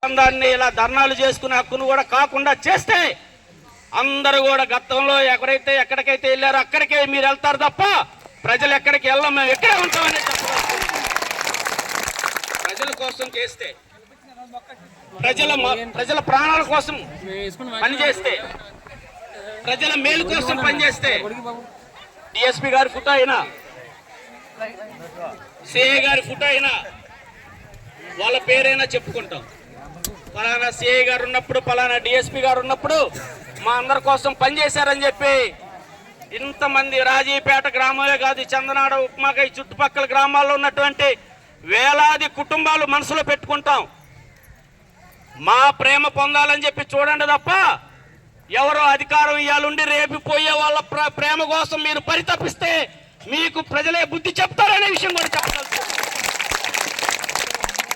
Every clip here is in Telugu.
దాన్ని ఇలా ధర్నాలు చేసుకునే హక్కును కూడా కాకుండా చేస్తే అందరూ కూడా గతంలో ఎక్కడికైతే వెళ్ళారో అక్కడికే మీరు వెళ్తారు తప్ప ప్రజలు ఎక్కడికి వెళ్ళాం, మేము ఎక్కడే ఉంటామని చెప్పవచ్చు. ప్రజల కోసం చేస్తే, ప్రజల ప్రాణాల కోసం పనిచేస్తే, ప్రజల మేలు కోసం పనిచేస్తే డిఎస్పీ గారి ఫోటో అయినా, సిఐ గారి ఫోటో అయినా, వాళ్ళ పేరైనా చెప్పుకుంటాం. పలానా సిఐ గారు ఉన్నప్పుడు, పలానా డిఎస్పీ గారు ఉన్నప్పుడు మా అందరి కోసం పనిచేశారని చెప్పి ఇంతమంది రాజీపేట గ్రామమే కాదు, చందనాడ, ఉప్మాకాయ చుట్టుపక్కల గ్రామాల్లో ఉన్నటువంటి వేలాది కుటుంబాలు మనసులో పెట్టుకుంటాం. మా ప్రేమ పొందాలని చెప్పి చూడండి తప్ప ఎవరో అధికారం ఇవ్వాలండి రేపు పోయే వాళ్ళ ప్రేమ కోసం మీరు పరితపిస్తే మీకు ప్రజలే బుద్ధి చెప్తారనే విషయం కూడా చెప్పగలుగుతాం.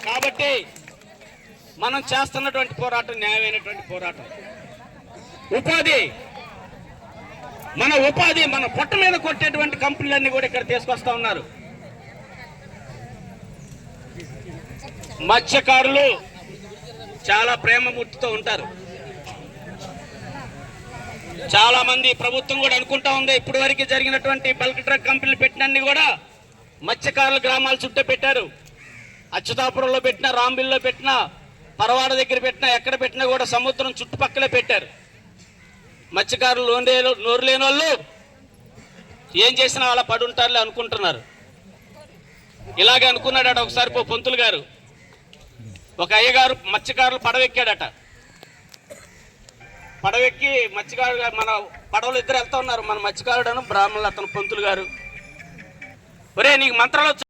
కాబట్టి మనం చేస్తున్నటువంటి పోరాటం న్యాయమైనటువంటి పోరాటం. ఉపాధి మన పొట్ట మీద కొట్టేటువంటి కంపెనీలన్నీ కూడా ఇక్కడ తీసుకొస్తా ఉన్నారు. మత్స్యకారులు చాలా ప్రేమమూర్తితో ఉంటారు. చాలా మంది ప్రభుత్వం కూడా అనుకుంటా ఉంది, ఇప్పటి వరకు జరిగినటువంటి బల్క్ డ్రగ్ కంపెనీలు పెట్టినన్ని కూడా మత్స్యకారుల గ్రామాల చుట్టూ పెట్టారు. అచ్యుతాపురంలో పెట్టినా, రాంబిల్లో పెట్టినా, పరవాడ దగ్గర పెట్టినా, ఎక్కడ పెట్టినా కూడా సముద్రం చుట్టుపక్కలే పెట్టారు. మత్స్యకారులు నోరు లేని వాళ్ళు ఏం చేసినా అలా పడుంటారులే అనుకుంటున్నారు. ఇలాగే అనుకున్నాడట ఒకసారి పంతులు గారు. ఒక అయ్యగారు మత్స్యకారులు పడవెక్కాడట. పడవెక్కి మత్స్యకారు మన పడవలు ఇద్దరు వెళ్తా ఉన్నారు, మన మత్స్యకారుడు బ్రాహ్మణులు, అతను పంతులు గారు. ఒరే నీకు మంత్రాలు